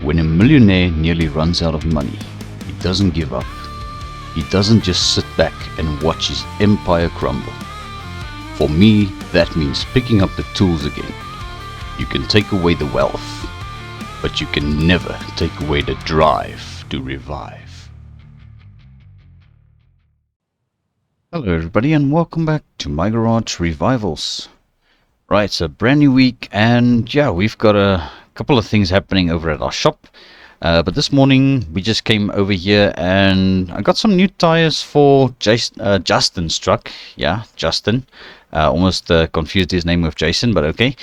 When a millionaire nearly runs out of money, he doesn't give up. He doesn't just sit back and watch his empire crumble. For me, that means picking up the tools again. You can take away the wealth, but you can never take away the drive to revive. Hello everybody and welcome back to My Garage Revivals. Right, it's a brand new week and yeah, we've got a couple of things happening over at our shop. But this morning we just came over here and I got some new tires for Justin's truck. Yeah, Justin. Almost confused his name with Jason, but okay.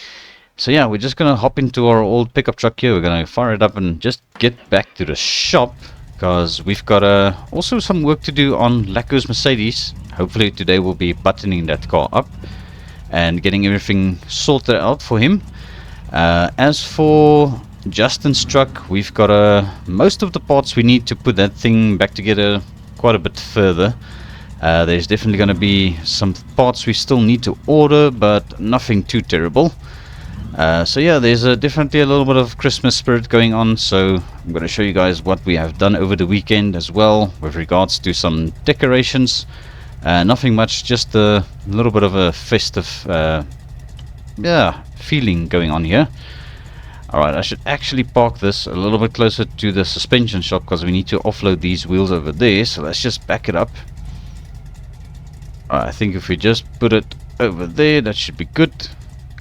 So yeah, we're just gonna hop into our old pickup truck here. We're gonna fire it up and just get back to the shop because we've got also some work to do on Lacko's Mercedes. Hopefully today we'll be buttoning that car up and getting everything sorted out for him. As for Justin's truck, we've got most of the parts we need to put that thing back together quite a bit further. There's definitely going to be some parts we still need to order, but nothing too terrible. So yeah, there's definitely a little bit of Christmas spirit going on, so I'm going to show you guys what we have done over the weekend as well with regards to some decorations. Nothing much, just a little bit of a festive feeling going on here. Alright, I should actually park this a little bit closer to the suspension shop because we need to offload these wheels over there, so let's just back it up. Alright, I think if we just put it over there, that should be good.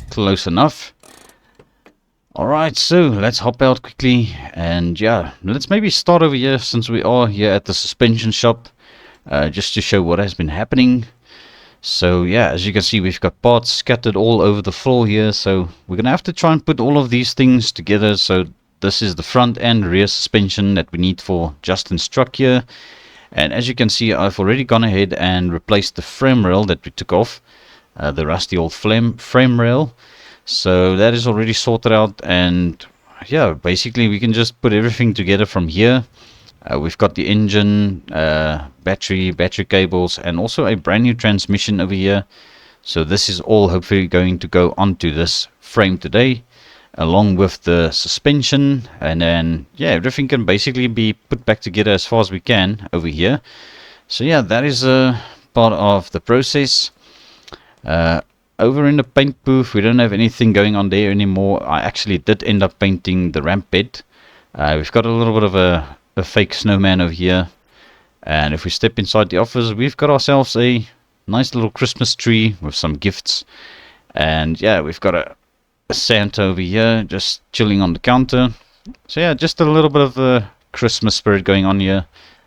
Close enough. Alright, so let's hop out quickly and yeah, let's maybe start over here since we are here at the suspension shop. Just to show what has been happening. So yeah, as you can see, we've got parts scattered all over the floor here, so we're gonna have to try and put all of these things together. So this is the front and rear suspension that we need for Justin's truck here, and as you can see, I've already gone ahead and replaced the frame rail that we took off, the rusty old frame rail. So that is already sorted out, and yeah, basically we can just put everything together from here. We've got the engine, battery cables, and also a brand new transmission over here. So this is all hopefully going to go onto this frame today, along with the suspension, and then yeah, everything can basically be put back together as far as we can over here. So yeah, that is a part of the process. Over in the paint booth, we don't have anything going on there anymore. I actually did end up painting the ramp bed. We've got a little bit of a fake snowman over here, and if we step inside the office, we've got ourselves a nice little Christmas tree with some gifts, and yeah, we've got a Santa over here just chilling on the counter. So yeah, just a little bit of the Christmas spirit going on here,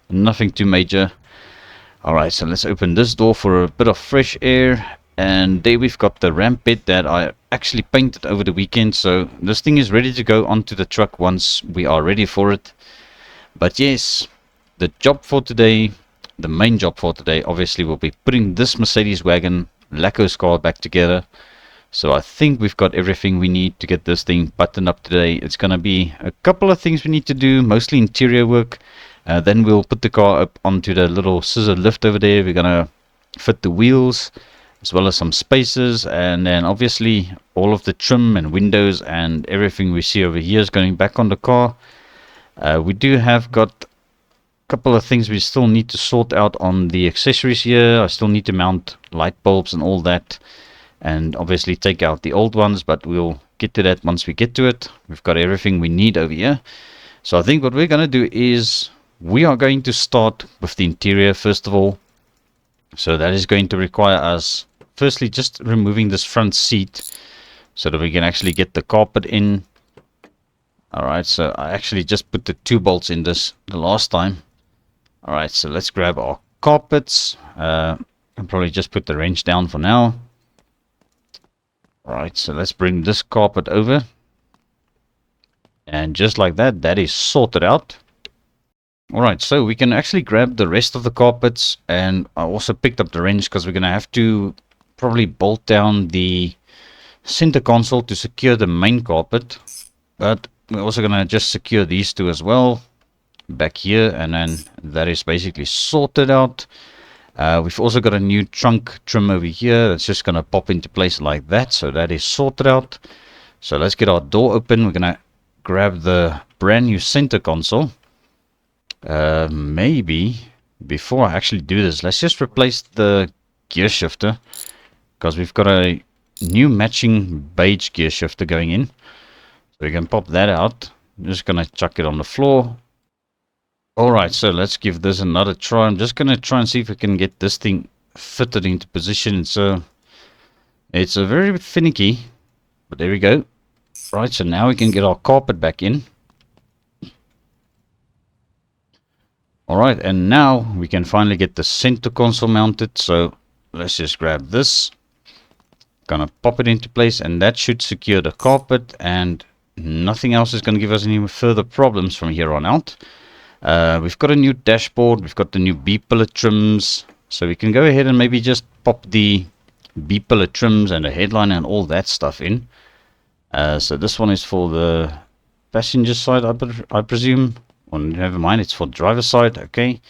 nothing too major. Alright, so let's open this door for a bit of fresh air, and there we've got the ramp bed that I actually painted over the weekend. So this thing is ready to go onto the truck once we are ready for it. But yes, the job for today, the main job for today, obviously will be putting this Mercedes wagon, Lacko's car, back together. So I think we've got everything we need to get this thing buttoned up today. It's going to be a couple of things we need to do, mostly interior work. Then we'll put the car up onto the little scissor lift over there. We're going to fit the wheels as well as some spacers, and then obviously all of the trim and windows and everything we see over here is going back on the car. We do have got a couple of things we still need to sort out on the accessories here. I still need to mount light bulbs and all that, and obviously take out the old ones, but we'll get to that once we get to it. We've got everything we need over here. So I think what we're going to do is we are going to start with the interior first of all. So that is going to require us firstly just removing this front seat so that we can actually get the carpet in. Alright, so I actually just put the 2 bolts in this the last time. Alright, so let's grab our carpets. I'll probably just put the wrench down for now. Alright, so let's bring this carpet over. And just like that, that is sorted out. Alright, so we can actually grab the rest of the carpets. And I also picked up the wrench because we're going to have to probably bolt down the center console to secure the main carpet. But we're also going to just secure these two as well back here, and then that is basically sorted out. We've also got a new trunk trim over here that's just going to pop into place like that, so that is sorted out. So let's get our door open. We're going to grab the brand new center console. Maybe before I actually do this, let's just replace the gear shifter, because we've got a new matching beige gear shifter going in. So we can pop that out. I'm just going to chuck it on the floor. Alright, so let's give this another try. I'm just going to try and see if we can get this thing fitted into position. So it's a very finicky, but there we go. Right, so now we can get our carpet back in. Alright, and now we can finally get the center console mounted. So let's just grab this. Gonna pop it into place, and that should secure the carpet, and nothing else is going to give us any further problems from here on out. We've got a new dashboard. We've got the new B-pillar trims. So we can go ahead and maybe just pop the B-pillar trims and the headliner and all that stuff in. So this one is for the passenger side, I presume. Or never mind, it's for driver side. Okay.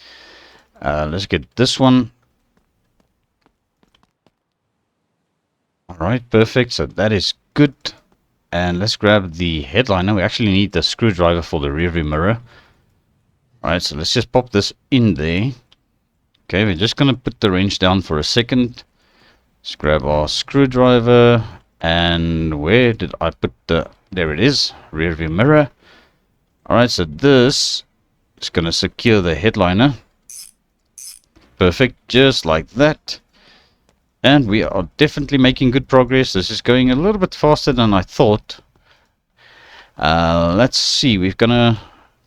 Let's get this one. Alright, perfect. So that is good. And let's grab the headliner. We actually need the screwdriver for the rear view mirror. Alright, so let's just pop this in there. Okay, we're just going to put the wrench down for a second. Let's grab our screwdriver. And where did I put the... There it is. Rear view mirror. Alright, so this is going to secure the headliner. Perfect, just like that. And we are definitely making good progress. This is going a little bit faster than I thought. Let's see, we're going to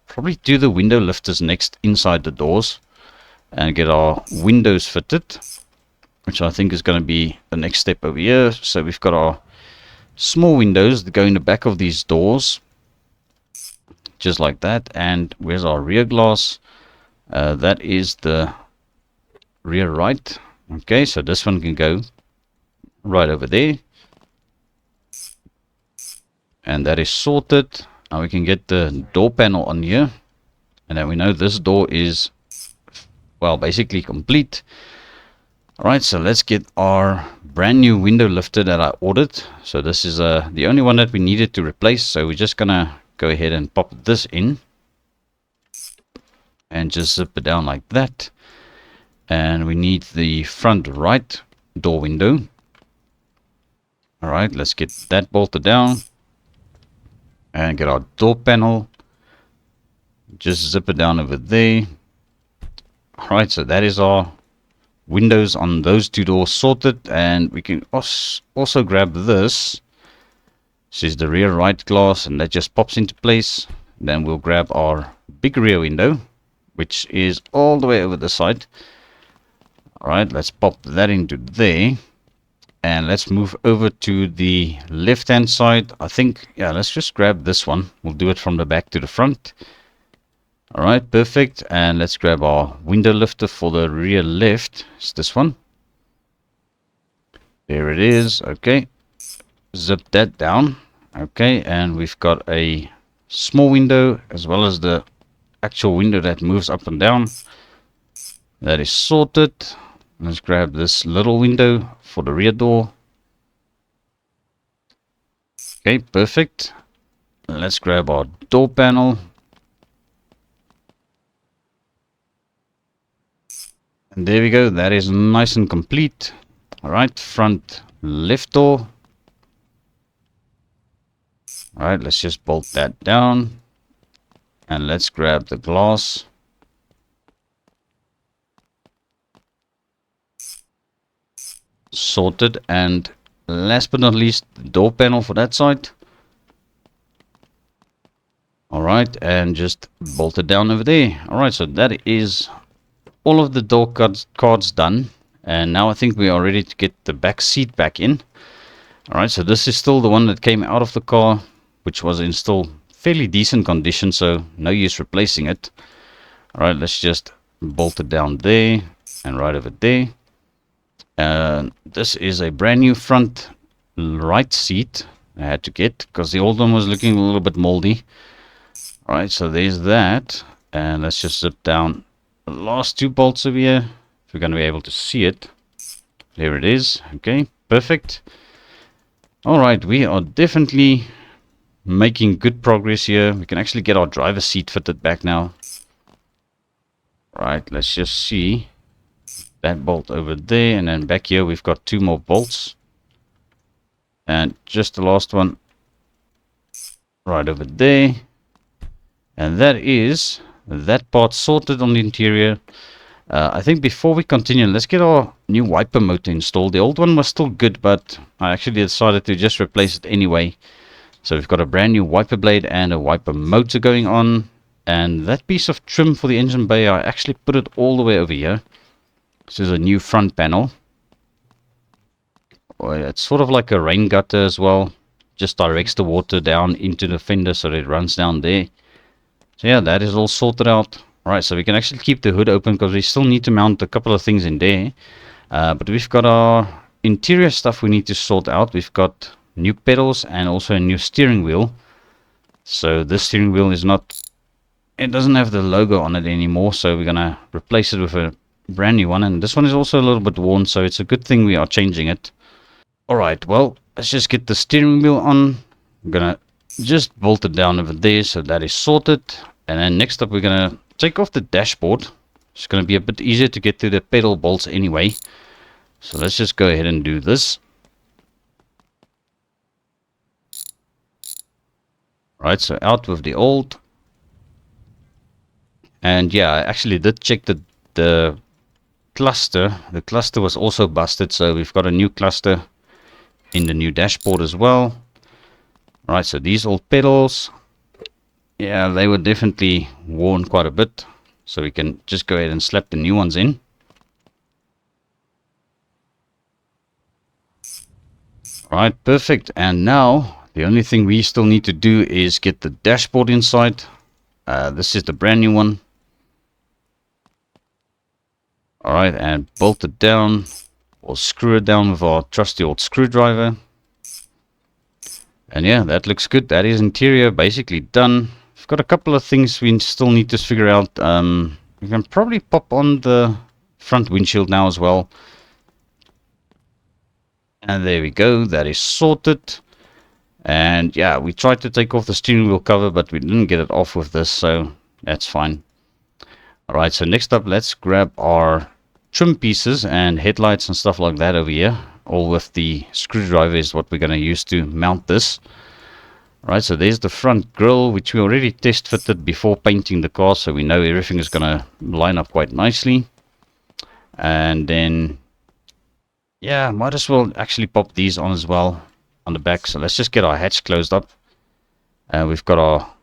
probably do the window lifters next inside the doors. And get our windows fitted. Which I think is going to be the next step over here. So we've got our small windows that go in the back of these doors. Just like that. And where's our rear glass? That is the rear right. Okay, so this one can go right over there. And that is sorted. Now we can get the door panel on here. And then we know this door is, well, basically complete. Alright, so let's get our brand new window lifter that I ordered. So this is the only one that we needed to replace. So we're just going to go ahead and pop this in. And just zip it down like that. And we need the front right door window. Alright, let's get that bolted down. And get our door panel. Just zip it down over there. Alright, so that is our windows on those two doors sorted. And we can also grab this. This is the rear right glass, and that just pops into place. Then we'll grab our big rear window, which is all the way over the side. Alright, let's pop that into there. And let's move over to the left hand side. I think, yeah, let's just grab this one. We'll do it from the back to the front. Alright, perfect. And let's grab our window lifter for the rear left. It's this one. There it is. Okay. Zip that down. Okay, and we've got a small window as well as the actual window that moves up and down. That is sorted. Let's grab this little window for the rear door. Okay, perfect. Let's grab our door panel. And there we go. That is nice and complete. Alright, front left door. Alright, let's just bolt that down. And let's grab the glass. Sorted. And last but not least, the door panel for that side. Alright, and just bolt it down over there. Alright, so that is all of the door cards done. And now I think we are ready to get the back seat back in. Alright, so this is still the one that came out of the car, which was in still fairly decent condition, so no use replacing it. Alright, let's just bolt it down there and right over there. This is a brand new front right seat I had to get because the old one was looking a little bit moldy. Alright, so there's that. And let's just zip down the last two bolts over here. If we're going to be able to see it. There it is. Okay, perfect. Alright, we are definitely making good progress here. We can actually get our driver's seat fitted back now. Right, let's just see. That bolt over there, and then back here we've got 2 more bolts. And just the last one right over there. And that is that part sorted on the interior. I think before we continue, let's get our new wiper motor installed. The old one was still good, but I actually decided to just replace it anyway. So we've got a brand new wiper blade and a wiper motor going on. And that piece of trim for the engine bay, I actually put it all the way over here. This is a new front panel. It's sort of like a rain gutter as well. Just directs the water down into the fender so that it runs down there. So yeah, that is all sorted out. Right, so we can actually keep the hood open because we still need to mount a couple of things in there. But we've got our interior stuff we need to sort out. We've got new pedals and also a new steering wheel. So this steering wheel is not... It doesn't have the logo on it anymore. So we're going to replace it with a brand new one. And this one is also a little bit worn. So it's a good thing we are changing it. Alright, well, let's just get the steering wheel on. I'm going to just bolt it down over there. So that is sorted. And then next up we're going to take off the dashboard. It's going to be a bit easier to get to the pedal bolts anyway. So let's just go ahead and do this. Right, so out with the old. And yeah, I actually did check the cluster. The cluster was also busted, so we've got a new cluster in the new dashboard as well. Right, so these old pedals, yeah, they were definitely worn quite a bit. So we can just go ahead and slap the new ones in. Alright, perfect. And now the only thing we still need to do is get the dashboard inside. This is the brand new one. Alright, and bolt it down. We'll screw it down with our trusty old screwdriver. And yeah, that looks good. That is interior basically done. We've got a couple of things we still need to figure out. We can probably pop on the front windshield now as well. And there we go. That is sorted. And yeah, we tried to take off the steering wheel cover, but we didn't get it off with this, so that's fine. Alright, so next up, let's grab our trim pieces and headlights and stuff like that over here. All with the screwdriver is what we're going to use to mount this. Alright, so there's the front grille, which we already test fitted before painting the car, so we know everything is going to line up quite nicely. And then, yeah, might as well actually pop these on as well on the back. So let's just get our hatch closed up. We've got our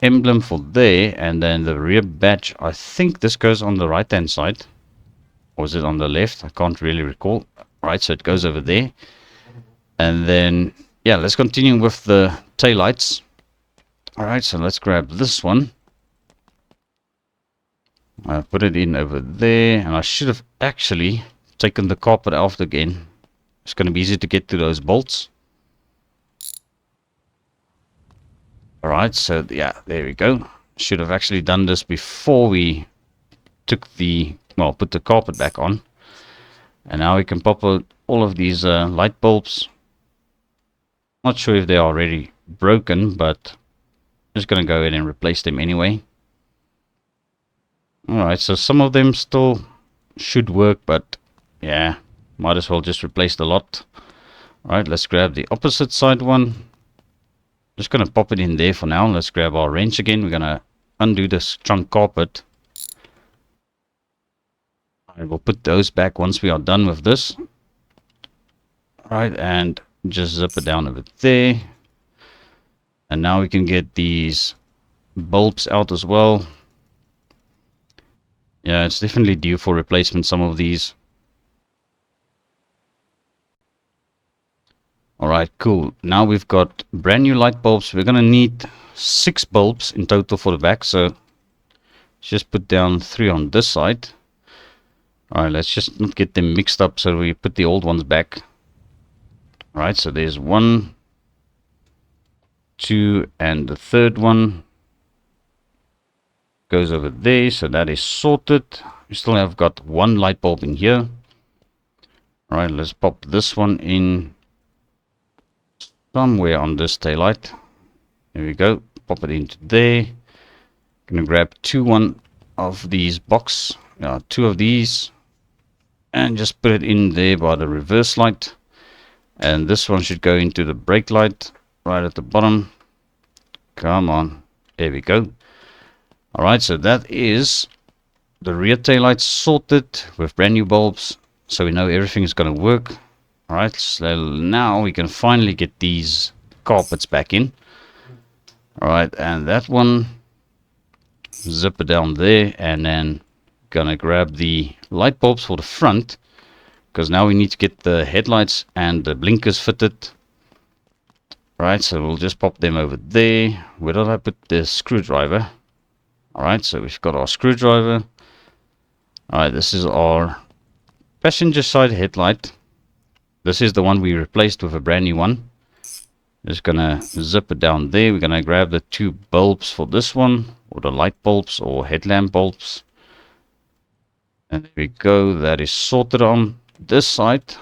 emblem for there, and then the rear badge. I think this goes on the right hand side, or is it on the left? I can't really recall. Right, so it goes over there. And then yeah, let's continue with the taillights. Alright, so let's grab this one. I put it in over there, and I should have actually taken the carpet out again. It's going to be easy to get to those bolts. Alright, so yeah, there we go. Should have actually done this before we took the, well, put the carpet back on. And now we can pop out all of these light bulbs. Not sure if they are already broken, but I'm just going to go ahead and replace them anyway. Alright, so some of them still should work, but yeah, might as well just replace the lot. Alright, let's grab the opposite side one. Just going to pop it in there for now. Let's grab our wrench again. We're going to undo this trunk carpet. I will put those back once we are done with this. Alright, and just zip it down over there. And now we can get these bulbs out as well. Yeah, it's definitely due for replacement, some of these. Alright, cool. Now we've got brand new light bulbs. We're going to need 6 bulbs in total for the back. So let's just put down 3 on this side. Alright, let's just not get them mixed up, so we put the old ones back. Alright, so there's 1, 2, and the third one goes over there, so that is sorted. We still have got 1 light bulb in here. Alright, let's pop this one in somewhere on this taillight. There we go. Pop it into there. Gonna grab one of these two of these, and just put it in there by the reverse light. And this one should go into the brake light right at the bottom. Come on. There we go. Alright, so that is the rear tail lights sorted with brand new bulbs. So we know everything is going to work. Alright, so now we can finally get these carpets back in. Alright, and that one, zip it down there, and then gonna grab the light bulbs for the front, because now we need to get the headlights and the blinkers fitted. Right, so we'll just pop them over there. Where did I put the screwdriver? Alright, so we've got our screwdriver. Alright, this is our passenger side headlight. This is the one we replaced with a brand new one. Just gonna zip it down there. We're gonna grab the two bulbs for this one, or the light bulbs or headlamp bulbs. And there we go, that is sorted on this side.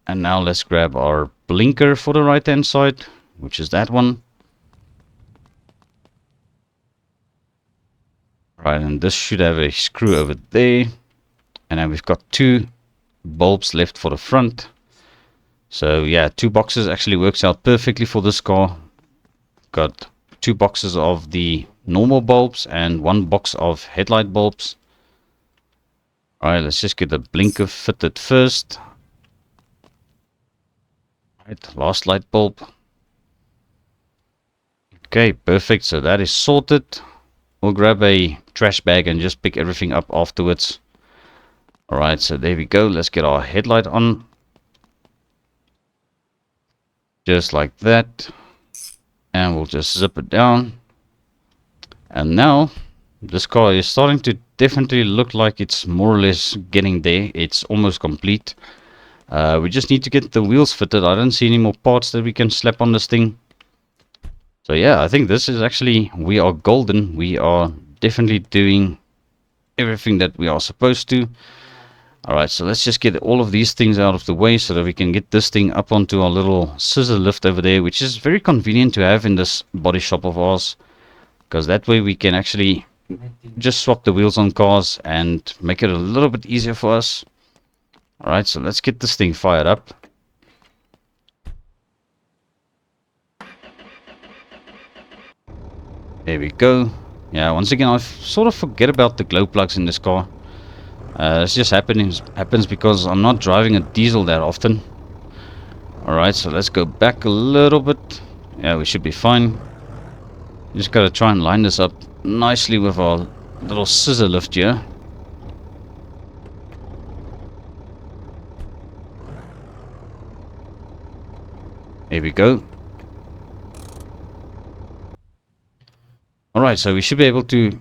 And now let's grab our blinker for the right hand side, which is that one. Right, and this should have a screw over there. And then we've got two bulbs left for the front. So yeah, two boxes actually works out perfectly for this car. Got two boxes of the normal bulbs and one box of headlight bulbs. Alright, let's just get the blinker fitted first. Right, last light bulb. Okay, perfect. So that is sorted. We'll grab a trash bag and just pick everything up afterwards. Alright, so there we go. Let's get our headlight on. Just like that. And we'll just zip it down. And now this car is starting to definitely look like it's more or less getting there. It's almost complete. We just need to get the wheels fitted. I don't see any more parts that we can slap on this thing. So yeah, I think this is actually, we are golden. We are definitely doing everything that we are supposed to. Alright, so let's just get all of these things out of the way so that we can get this thing up onto our little scissor lift over there, which is very convenient to have in this body shop of ours. Because that way we can actually just swap the wheels on cars and make it a little bit easier for us. Alright, so let's get this thing fired up. There we go. Yeah, once again, I sort of forget about the glow plugs in this car. This just happens because I'm not driving a diesel that often. Alright, so let's go back a little bit. Yeah, we should be fine. Just gotta try and line this up nicely with our little scissor lift here. There we go. Alright, so we should be able to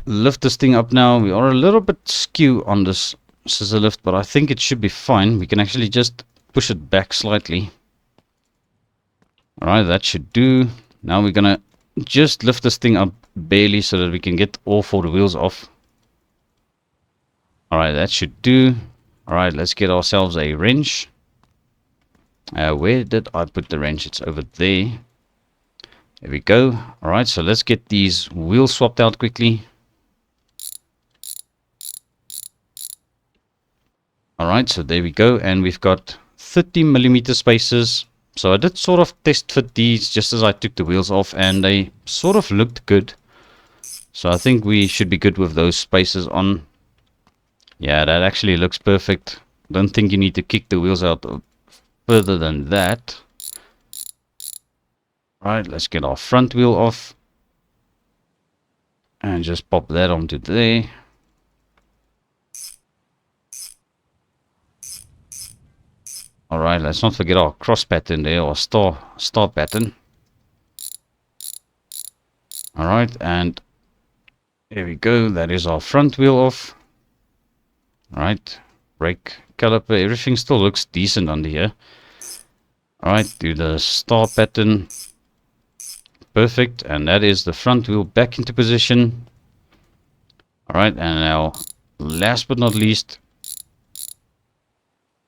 lift this thing up now. We are a little bit skew on this scissor lift, but I think it should be fine. We can actually just push it back slightly. Alright, that should do. Now we're gonna just lift this thing up barely so that we can get all four wheels off. Alright, that should do. Alright, let's get ourselves a wrench. Where did I put the wrench? It's over there. There we go. Alright, so let's get these wheels swapped out quickly. Alright, so there we go. And we've got 30mm spacers. So I did sort of test fit these just as I took the wheels off, and they sort of looked good. So I think we should be good with those spacers on. Yeah, that actually looks perfect. Don't think you need to kick the wheels out further than that. Right, let's get our front wheel off. And just pop that onto there. Alright, let's not forget our cross pattern there, or star pattern. Alright, and there we go. That is our front wheel off. Alright, brake caliper, everything still looks decent under here. Alright, do the star pattern. Perfect, and that is the front wheel back into position. Alright, and now last but not least,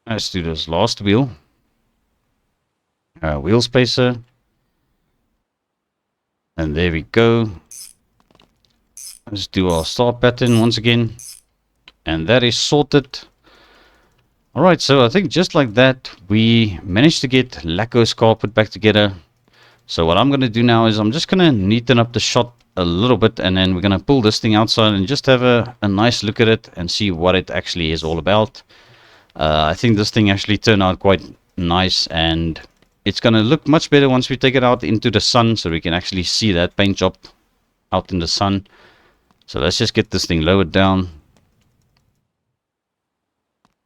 let's do this last wheel. Wheel spacer. And there we go. Let's do our star pattern once again. And that is sorted. Alright, so I think just like that, we managed to get Lacko's car put back together. So what I'm going to do now is I'm just going to neaten up the shot a little bit, and then we're going to pull this thing outside and just have a nice look at it and see what it actually is all about. I think this thing actually turned out quite nice, and it's going to look much better once we take it out into the sun so we can actually see that paint job out in the sun. So let's just get this thing lowered down.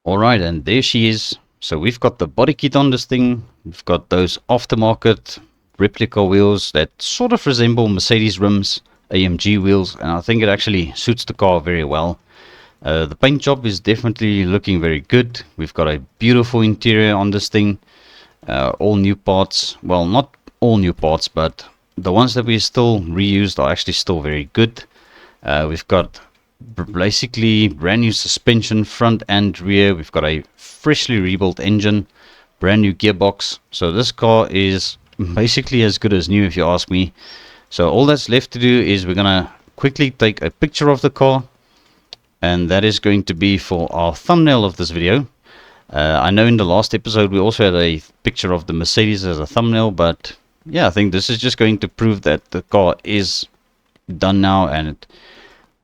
Alright, and there she is. So we've got the body kit on this thing. We've got those aftermarket replica wheels that sort of resemble Mercedes rims, AMG wheels, and I think it actually suits the car very well. The paint job is definitely looking very good. We've got a beautiful interior on this thing. All new parts. Well, not all new parts, but the ones that we still reused are actually still very good. We've got basically brand new suspension front and rear. We've got a freshly rebuilt engine, brand new gearbox. So this car is basically as good as new, if you ask me. So all that's left to do is we're gonna quickly take a picture of the car, and that is going to be for our thumbnail of this video. I know in the last episode we also had a picture of the Mercedes as a thumbnail, but yeah, I think this is just going to prove that the car is done now, and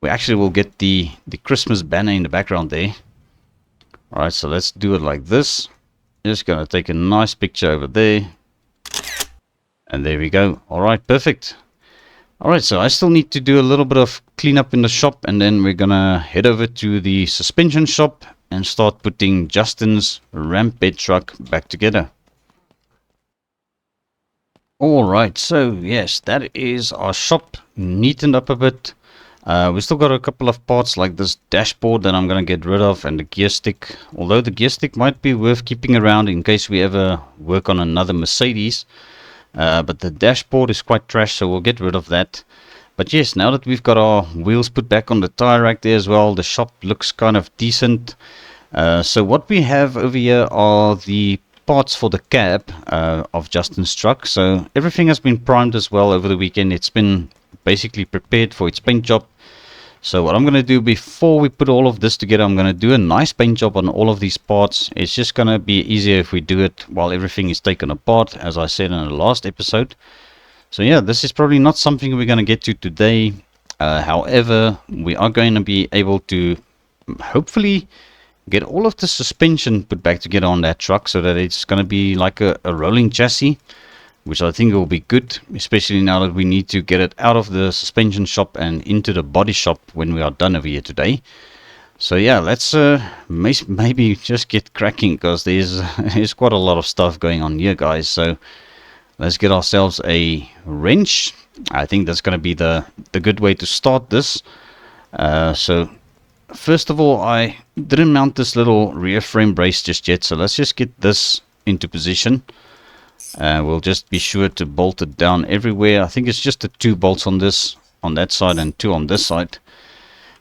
we actually will get the Christmas banner in the background there. Alright, so let's do it like this. Just gonna take a nice picture over there. And there we go. Alright, perfect. Alright, so I still need to do a little bit of cleanup in the shop, and then we're gonna head over to the suspension shop and start putting Justin's ramp bed truck back together. Alright, so yes, that is our shop neatened up a bit. We still got a couple of parts like this dashboard that I'm going to get rid of, and the gear stick. Although the gear stick might be worth keeping around in case we ever work on another Mercedes. But the dashboard is quite trash, so we'll get rid of that. But yes, now that we've got our wheels put back on the tire rack there as well, the shop looks kind of decent. So what we have over here are the parts for the cab of Justin's truck. So everything has been primed as well over the weekend. It's been basically prepared for its paint job. So what I'm going to do before we put all of this together, I'm going to do a nice paint job on all of these parts. It's just going to be easier if we do it while everything is taken apart, as I said in the last episode. So yeah, this is probably not something we're going to get to today. However, we are going to be able to hopefully get all of the suspension put back together on that truck so that it's going to be like a rolling chassis, which I think will be good, especially now that we need to get it out of the suspension shop and into the body shop when we are done over here today. So yeah, let's maybe just get cracking, because there's quite a lot of stuff going on here, guys. So let's get ourselves a wrench. I think that's going to be the good way to start this. So first of all, I didn't mount this little rear frame brace just yet, so let's just get this into position. We'll just be sure to bolt it down everywhere. I think it's just the 2 bolts on that side and 2 on this side,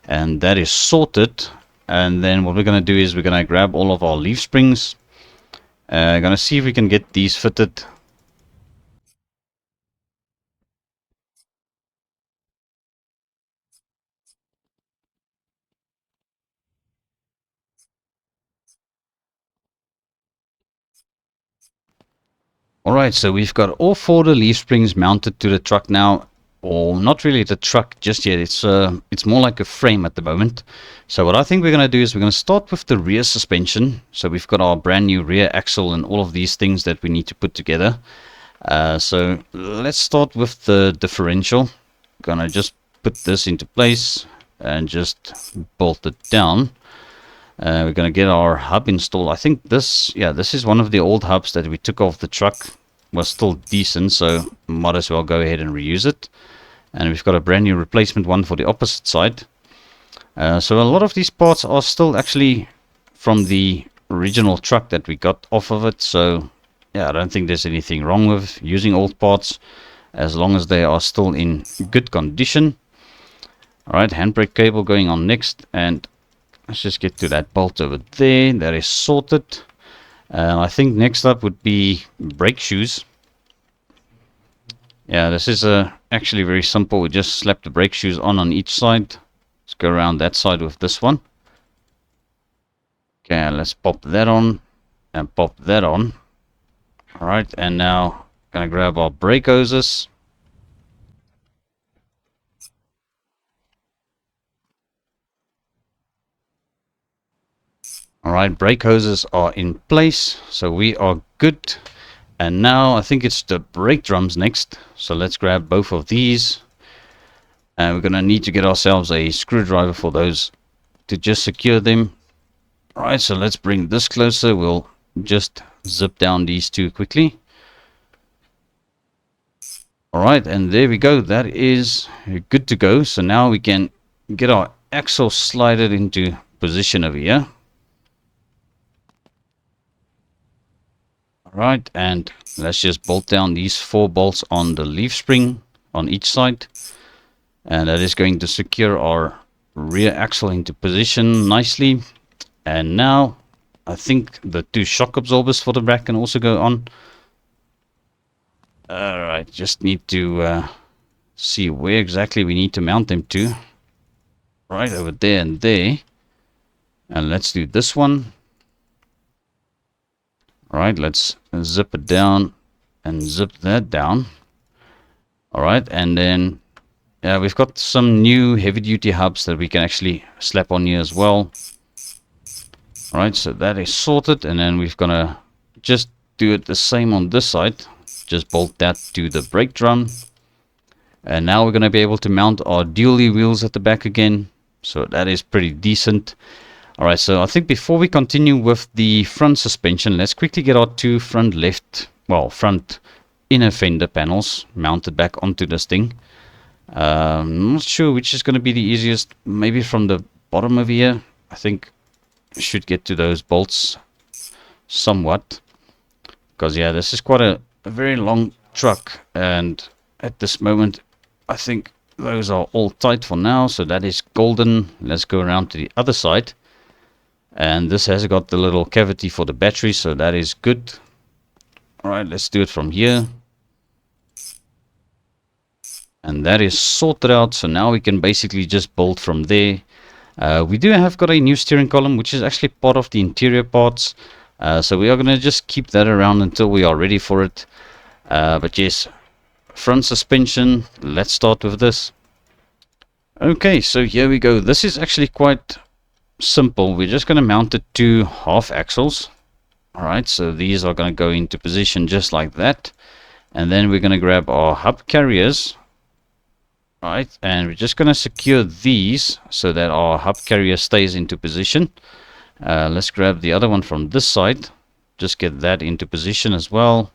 and that is sorted. And then what we're going to do is we're going to grab all of our leaf springs. Going to see if we can get these fitted. Alright, so we've got all 4 of the leaf springs mounted to the truck now. Or not really the truck just yet, it's more like a frame at the moment. So what I think we're going to do is we're going to start with the rear suspension. So we've got our brand new rear axle and all of these things that we need to put together. So let's start with the differential. Gonna just put this into place and just bolt it down. We're going to get our hub installed. I think this is one of the old hubs that we took off the truck. Was still decent, so might as well go ahead and reuse it. And we've got a brand new replacement one for the opposite side. So a lot of these parts are still actually from the original truck that we got off of it. So yeah, I don't think there's anything wrong with using old parts as long as they are still in good condition. Alright, handbrake cable going on next, and let's just get to that bolt over there. That is sorted. I think next up would be brake shoes. Yeah, this is actually very simple. We just slap the brake shoes on each side. Let's go around that side with this one. Okay, let's pop that on and pop that on. Alright, and now gonna grab our brake hoses. Alright, brake hoses are in place, so we are good. And now I think it's the brake drums next. So let's grab both of these. And we're gonna need to get ourselves a screwdriver for those to just secure them. Alright, so let's bring this closer. We'll just zip down these two quickly. Alright, and there we go. That is good to go. So now we can get our axle slided into position over here. Alright, and let's just bolt down these 4 bolts on the leaf spring on each side. And that is going to secure our rear axle into position nicely. And now I think the 2 shock absorbers for the back can also go on. Alright, just need to see where exactly we need to mount them to. Right over there and there. And let's do this one. Alright, let's zip it down and zip that down. Alright, and then we've got some new heavy duty hubs that we can actually slap on here as well. Alright, so that is sorted, and then we're gonna just do it the same on this side. Just bolt that to the brake drum. And now we're going to be able to mount our dually wheels at the back again. So that is pretty decent. Alright, so I think before we continue with the front suspension, let's quickly get our 2 front inner fender panels mounted back onto this thing. I'm not sure which is going to be the easiest. Maybe from the bottom over here. I think we should get to those bolts somewhat. Because yeah, this is quite a very long truck, and at this moment I think those are all tight for now, so that is golden. Let's go around to the other side, and this has got the little cavity for the battery, so that is good. Alright, let's do it from here, and that is sorted out. So now we can basically just bolt from there. We do have got a new steering column, which is actually part of the interior parts. So we are going to just keep that around until we are ready for it. But yes, front suspension, let's start with this. Okay, so here we go. This is actually quite simple. We're just going to mount it to half axles. Alright, so these are going to go into position just like that. And then we're going to grab our hub carriers. Alright, and we're just going to secure these so that our hub carrier stays into position. Let's grab the other one from this side. Just get that into position as well.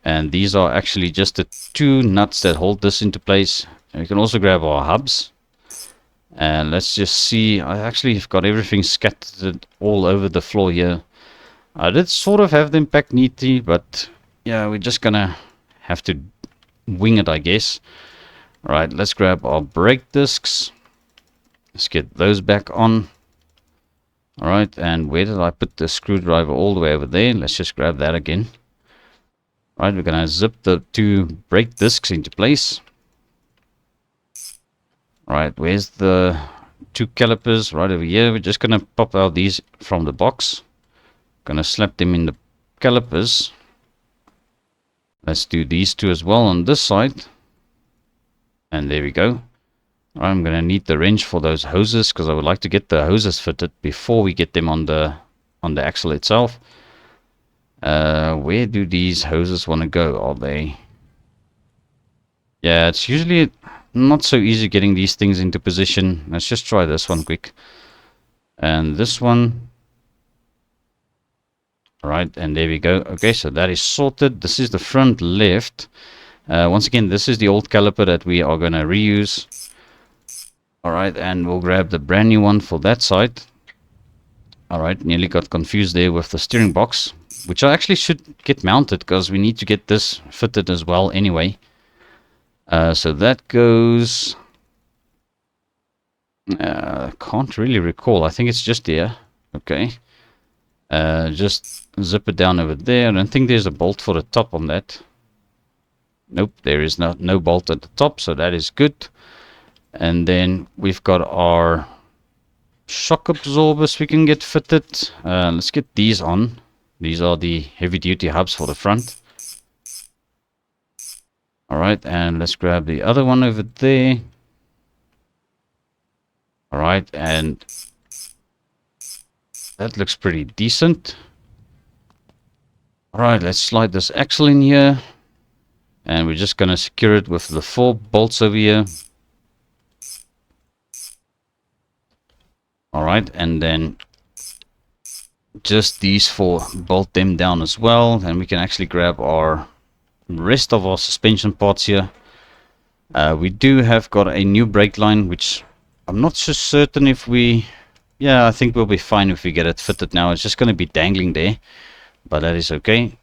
And these are actually just the 2 nuts that hold this into place. And we can also grab our hubs. And let's just see. I actually have got everything scattered all over the floor here. I did sort of have them packed neatly, but yeah, we're just gonna have to wing it, I guess. Alright, let's grab our brake discs. Let's get those back on. Alright, and where did I put the screwdriver? All the way over there. Let's just grab that again. Right, we're going to zip the 2 brake discs into place. Right, where's the 2 calipers? Right over here. We're just going to pop out these from the box. Going to slap them in the calipers. Let's do these 2 as well on this side. And there we go. I'm going to need the wrench for those hoses, because I would like to get the hoses fitted before we get them on the axle itself. Where do these hoses want to go? Are they? Yeah, it's usually not so easy getting these things into position. Let's just try this one quick. And this one. Alright, and there we go. Okay, so that is sorted. This is the front left. Once again, this is the old caliper that we are going to reuse. Alright, and we'll grab the brand new one for that side. Alright, nearly got confused there with the steering box, which I actually should get mounted because we need to get this fitted as well anyway. So that goes... can't really recall. I think it's just there. Okay. Just zip it down over there. I don't think there's a bolt for the top on that. Nope, there is no bolt at the top, so that is good. And then we've got our shock absorbers we can get fitted. Let's get these on. These are the heavy duty hubs for the front. Alright, and let's grab the other one over there. Alright, and that looks pretty decent. Alright, let's slide this axle in here. And we're just going to secure it with the 4 bolts over here. Alright, and then just these 4 bolt them down as well. And we can actually grab our rest of our suspension parts here. We do have got a new brake line, which I'm not so certain if we... Yeah, I think we'll be fine if we get it fitted now. It's just going to be dangling there, but that is okay.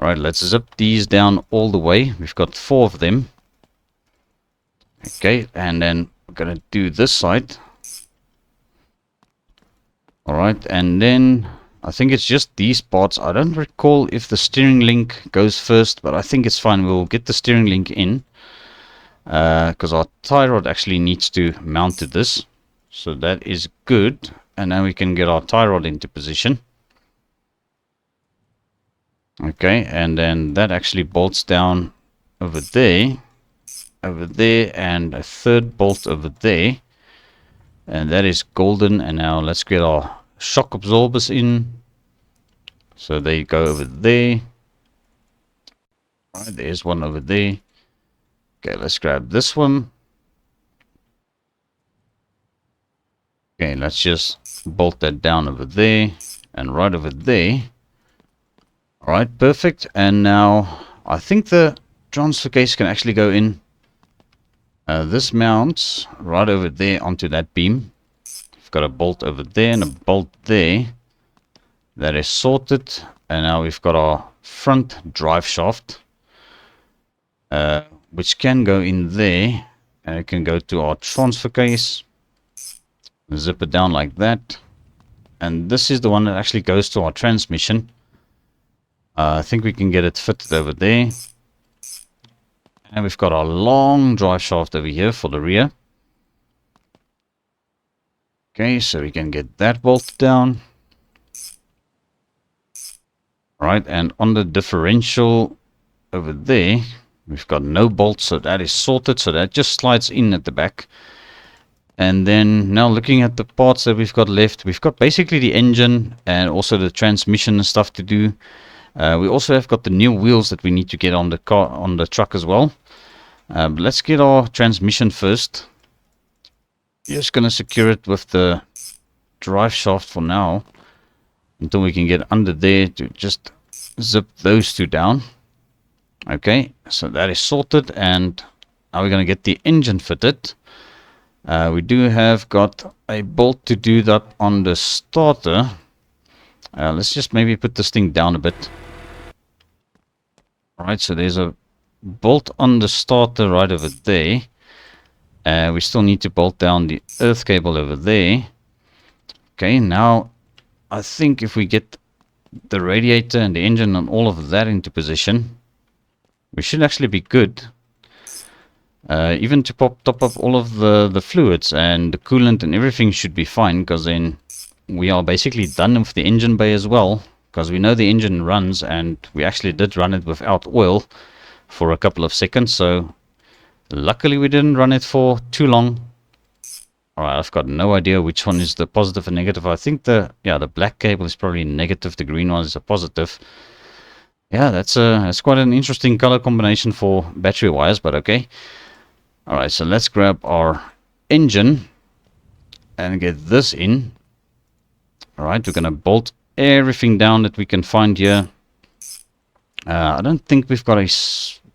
Alright, let's zip these down all the way. We've got 4 of them. Okay, and then we're going to do this side. Alright, and then I think it's just these parts. I don't recall if the steering link goes first, but I think it's fine. We'll get the steering link in. Because our tie rod actually needs to mount to this. So that is good. And now we can get our tie rod into position. Okay, and then that actually bolts down over there, and a 3rd bolt over there. And that is golden. And now let's get our shock absorbers in. So they go over there. All right, there's one over there. Okay, let's grab this one. Okay, let's just bolt that down over there and right over there. Alright, perfect. And now I think the transfer case can actually go in. This mounts right over there onto that beam. We've got a bolt over there and a bolt there. That is sorted. And now we've got our front drive shaft, which can go in there. And it can go to our transfer case. Zip it down like that. And this is the one that actually goes to our transmission. I think we can get it fitted over there. And we've got our long drive shaft over here for the rear. Okay, so we can get that bolted down. Right, and on the differential over there, we've got no bolts, so that is sorted. So that just slides in at the back. And then now looking at the parts that we've got left, we've got basically the engine and also the transmission and stuff to do. We also have got the new wheels that we need to get on the car, on the truck as well. But let's get our transmission first. Just going to secure it with the drive shaft for now, until we can get under there to just zip those 2 down. Okay, so that is sorted, and now we're going to get the engine fitted. We do have got a bolt to do that on the starter. Let's just maybe put this thing down a bit. Alright, so there's a bolt on the starter right over there. We still need to bolt down the earth cable over there. Okay, now I think if we get the radiator and the engine and all of that into position, we should actually be good. Even to top up all of the fluids and the coolant and everything should be fine, because then we are basically done with the engine bay as well, because we know the engine runs, and we actually did run it without oil for a couple of seconds, so luckily we didn't run it for too long. Alright, I've got no idea which one is the positive and negative. I think the black cable is probably negative, the green one is a positive. Yeah, that's quite an interesting color combination for battery wires, but okay. Alright, so let's grab our engine and get this in. Alright, we're going to bolt everything down that we can find here. I don't think we've got a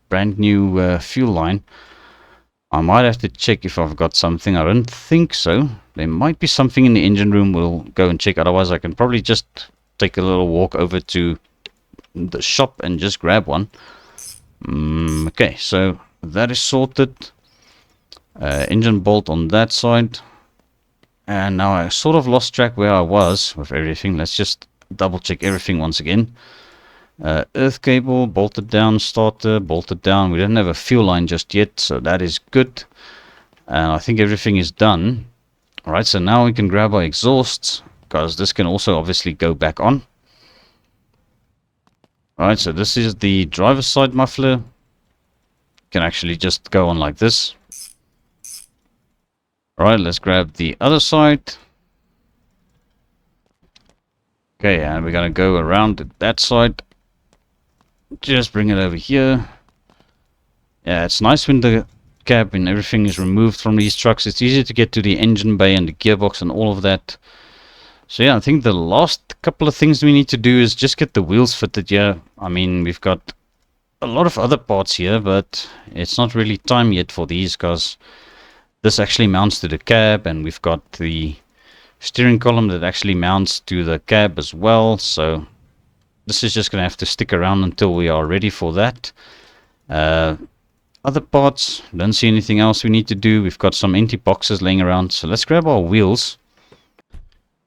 brand new fuel line. I might have to check if I've got something. I don't think so. There might be something in the engine room. We'll go and check. Otherwise, I can probably just take a little walk over to the shop and just grab one. Okay, so that is sorted. Engine bolt on that side. And now I sort of lost track where I was with everything. Let's just double check everything once again. Earth cable bolted down, starter bolted down. We don't have a fuel line just yet, so that is good. And I think everything is done. Alright, so now we can grab our exhausts, because this can also obviously go back on. Alright, so this is the driver's side muffler. Can actually just go on like this. Alright, let's grab the other side. Okay, and we're going to go around that side. Just bring it over here. Yeah, it's nice when the cab and everything is removed from these trucks. It's easy to get to the engine bay and the gearbox and all of that. So yeah, I think the last couple of things we need to do is just get the wheels fitted here. I mean, we've got a lot of other parts here, but it's not really time yet for these, because this actually mounts to the cab, and we've got the steering column that actually mounts to the cab as well. So this is just going to have to stick around until we are ready for that. Other parts, don't see anything else we need to do. We've got some empty boxes laying around, so let's grab our wheels.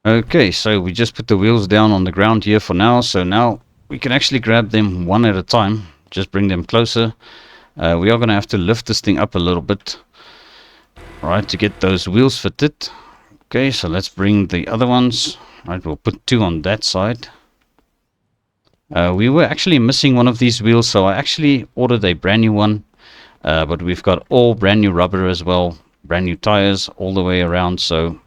Okay, so we just put the wheels down on the ground here for now. So now we can actually grab them one at a time. Just bring them closer. We are going to have to lift this thing up a little bit. Alright, to get those wheels fitted. Okay, so let's bring the other ones. Alright, we'll put two on that side. We were actually missing one of these wheels, so I actually ordered a brand new one. But we've got all brand new rubber as well. Brand new tires all the way around, so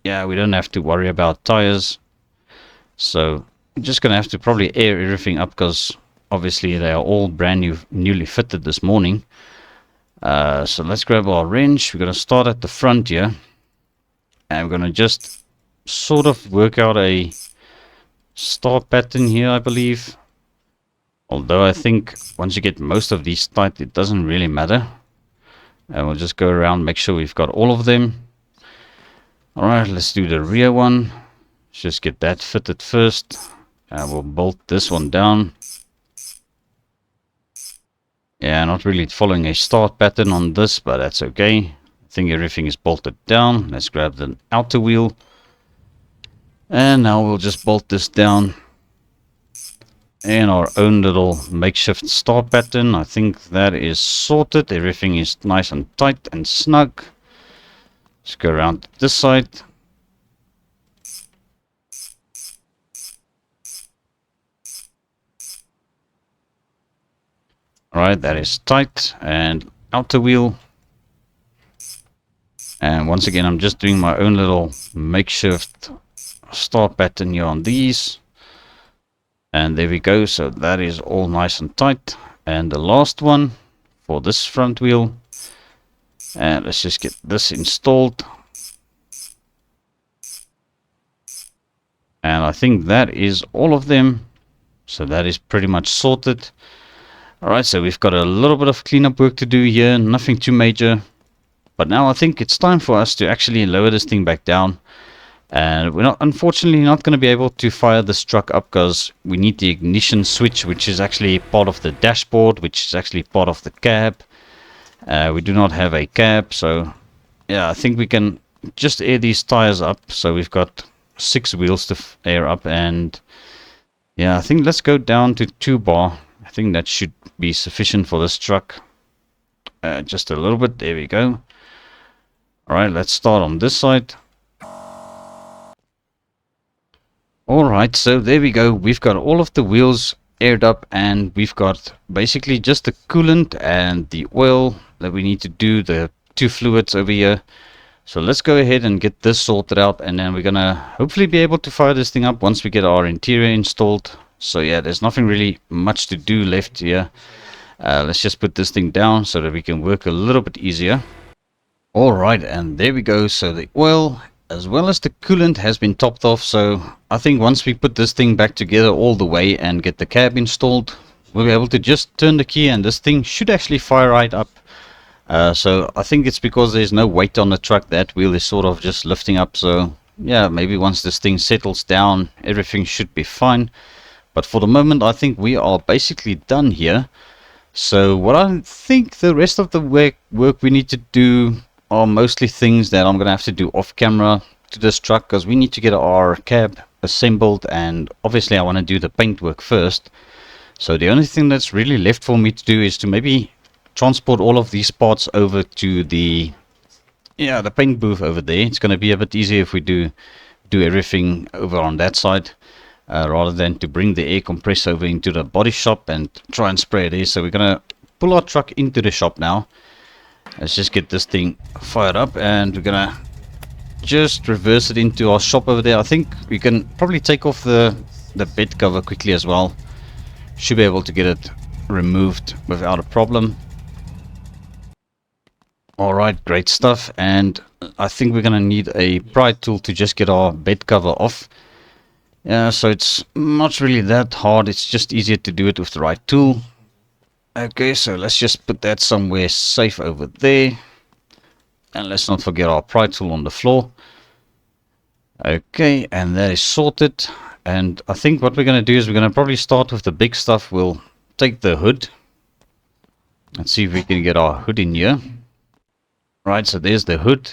yeah, we don't have to worry about tires. So I'm just going to have to probably air everything up, because obviously they are all brand new, newly fitted this morning. So let's grab our wrench. We're going to start at the front here. And we're going to just sort of work out a start pattern here, I believe. Although I think once you get most of these tight, it doesn't really matter. And we'll just go around, make sure we've got all of them. Alright, let's do the rear one. Let's just get that fitted first. And we'll bolt this one down. Yeah, not really following a start pattern on this, but that's okay. I think everything is bolted down. Let's grab the outer wheel. And now we'll just bolt this down. And our own little makeshift start pattern. I think that is sorted. Everything is nice and tight and snug. Let's go around to this side. Alright, that is tight. And outer wheel. And once again, I'm just doing my own little makeshift start pattern here on these. And there we go. So that is all nice and tight. And the last one for this front wheel. And let's just get this installed. And I think that is all of them. So that is pretty much sorted. Alright, so we've got a little bit of cleanup work to do here. Nothing too major. But now I think it's time for us to actually lower this thing back down. And we're not, unfortunately, not going to be able to fire this truck up, because we need the ignition switch, which is actually part of the dashboard, which is actually part of the cab. We do not have a cab, so yeah, I think we can just air these tires up. So we've got 6 wheels to air up, and yeah, I think let's go down to 2 bar. I think that should be sufficient for this truck. Just a little bit. There we go. Alright, let's start on this side. Alright, so there we go. We've got all of the wheels aired up, and we've got basically just the coolant and the oil that we need to do, the 2 fluids over here. So let's go ahead and get this sorted out, and then we're gonna hopefully be able to fire this thing up once we get our interior installed. So yeah, there's nothing really much to do left here. Let's just put this thing down so that we can work a little bit easier. Alright, and there we go. So the oil as well as the coolant has been topped off. So I think once we put this thing back together all the way and get the cab installed, we'll be able to just turn the key and this thing should actually fire right up. So I think it's because there's no weight on the truck. That wheel is sort of just lifting up. So yeah, maybe once this thing settles down, everything should be fine. But for the moment, I think we are basically done here. So what I think the rest of the work we need to do are mostly things that I'm going to have to do off camera to this truck, because we need to get our cab assembled, and obviously I want to do the paint work first. So the only thing that's really left for me to do is to maybe transport all of these parts over to the paint booth over there. It's going to be a bit easier if we do everything over on that side, rather than to bring the air compressor over into the body shop and try and spray it there. So we're going to pull our truck into the shop now. Let's just get this thing fired up, and we're going to just reverse it into our shop over there. I think we can probably take off the bed cover quickly as well. Should be able to get it removed without a problem. Alright, great stuff. And I think we're going to need a pry tool to just get our bed cover off. Yeah, so it's not really that hard. It's just easier to do it with the right tool. Okay, so let's just put that somewhere safe over there. And let's not forget our pry tool on the floor. Okay, and that is sorted. And I think what we're going to do is we're going to probably start with the big stuff. We'll take the hood. Let's see if we can get our hood in here. Right, so there's the hood.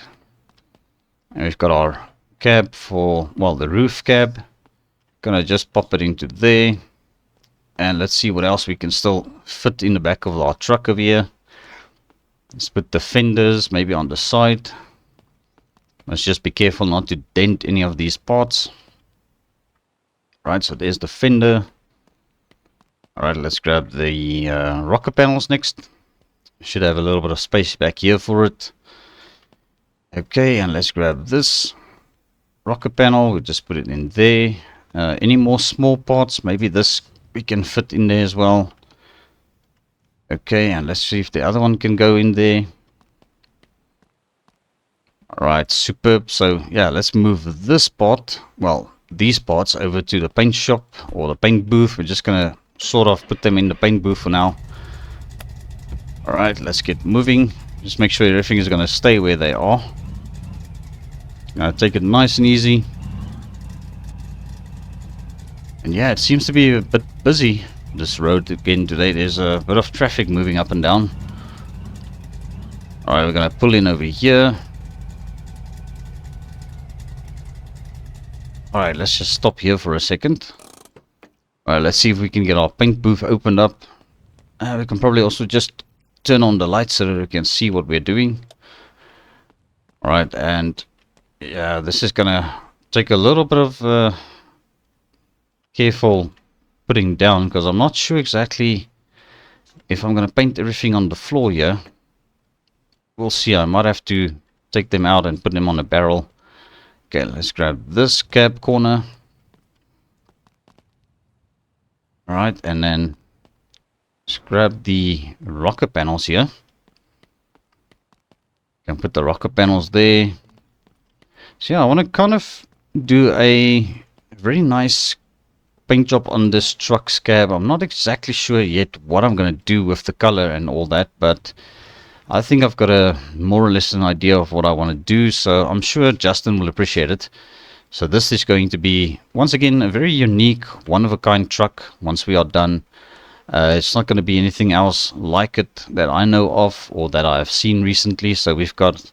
And we've got our cab for, well, the roof cab. Gonna just pop it into there. And let's see what else we can still fit in the back of our truck over here. Let's put the fenders maybe on the side. Let's just be careful not to dent any of these parts. Right, so there's the fender. Alright, let's grab the rocker panels next. Should have a little bit of space back here for it. Okay, and let's grab this rocker panel. We'll just put it in there. Any more small parts? Maybe this we can fit in there as well. Okay, and let's see if the other one can go in there. Alright, superb. So yeah, let's move this part, well, these parts over to the paint shop or the paint booth. We're just gonna sort of put them in the paint booth for now. Alright, let's get moving. Just make sure everything is gonna stay where they are. Take it nice and easy. And yeah, it seems to be a bit busy, this road again today. There's a bit of traffic moving up and down. Alright, we're going to pull in over here. Alright, let's just stop here for a second. Alright, let's see if we can get our paint booth opened up. We can probably also just turn on the lights so that we can see what we're doing. Alright, and yeah, this is going to take a little bit of careful putting down, because I'm not sure exactly if I'm going to paint everything on the floor here. We'll see. I might have to take them out and put them on a barrel. Okay, let's grab this cab corner. Alright, and then let's grab the rocker panels here. Can put the rocker panels there. So yeah, I want to kind of do a very nice paint job on this truck's cab. I'm not exactly sure yet what I'm going to do with the color and all that, but I think I've got a more or less an idea of what I want to do, so I'm sure Justin will appreciate it. So this is going to be, once again, a very unique, one-of-a-kind truck once we are done. It's not going to be anything else like it that I know of or that I have seen recently. So we've got,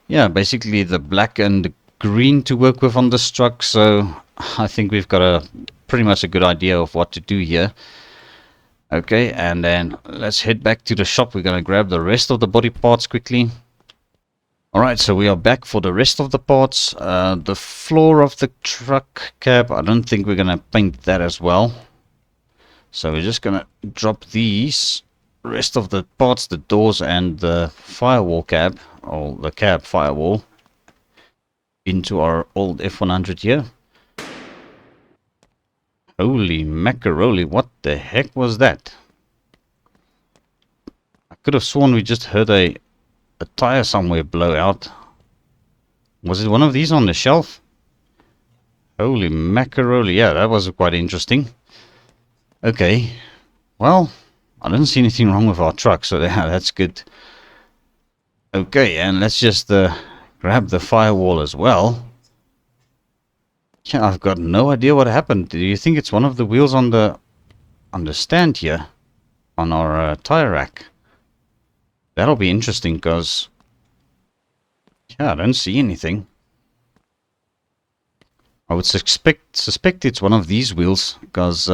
yeah, basically the black and the green to work with on this truck. So I think we've got pretty much a good idea of what to do here. Okay, and then let's head back to the shop. We're going to grab the rest of the body parts quickly. Alright, so we are back for the rest of the parts. The floor of the truck cab, I don't think we're going to paint that as well. So we're just going to drop these rest of the parts, the doors and the firewall cab, or the cab firewall, into our old F100 here. Holy macaroni, what the heck was that? I could have sworn we just heard a tire somewhere blow out. Was it one of these on the shelf? Holy macaroni, yeah, that was quite interesting. Okay, well, I didn't see anything wrong with our truck, so yeah, that's good. Okay, and let's just grab the firewall as well. Yeah, I've got no idea what happened. Do you think it's one of the wheels on the stand here on our tire rack? That'll be interesting, because yeah, I don't see anything. I would suspect it's one of these wheels, because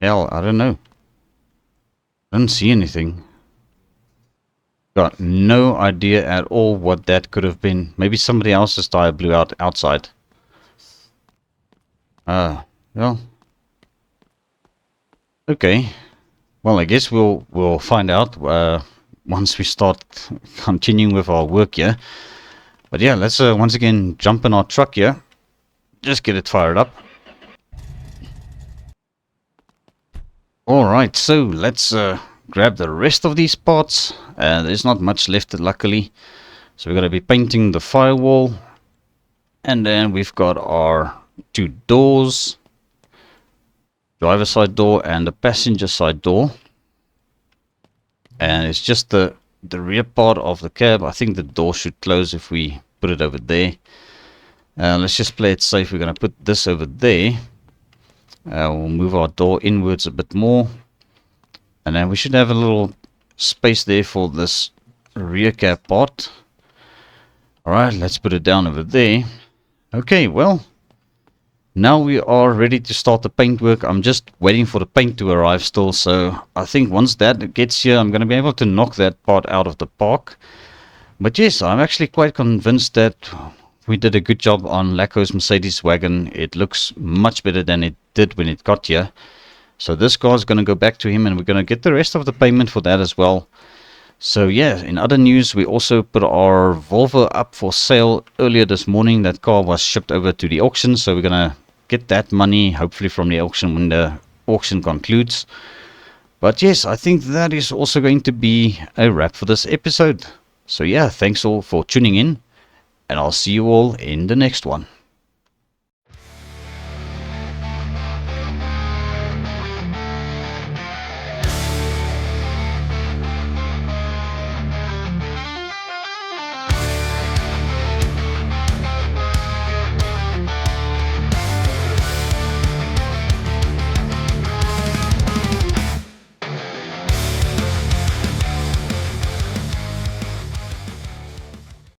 Hell, I don't know. Don't see anything. Got no idea at all what that could have been. Maybe somebody else's tire blew out outside. Well, okay. Well, I guess we'll find out once we start continuing with our work here. But yeah, let's once again jump in our truck here. Just get it fired up. Alright, so let's grab the rest of these parts. There's not much left, luckily. So we're going to be painting the firewall. And then we've got our two doors. Driver side door and the passenger side door. And it's just the rear part of the cab. I think the door should close if we put it over there. Let's just play it safe. We're going to put this over there. We'll move our door inwards a bit more. And then we should have a little space there for this rear cab part. Alright, let's put it down over there. Okay, well, now we are ready to start the paint work. I'm just waiting for the paint to arrive still. So I think once that gets here, I'm going to be able to knock that part out of the park. But yes, I'm actually quite convinced that we did a good job on Lacko's Mercedes wagon. It looks much better than it did when it got here. So this car is going to go back to him and we're going to get the rest of the payment for that as well. So yeah, in other news, we also put our Volvo up for sale earlier this morning. That car was shipped over to the auction. So we're going to get that money hopefully from the auction when the auction concludes. But yes, I think that is also going to be a wrap for this episode. So yeah, thanks all for tuning in. And I'll see you all in the next one.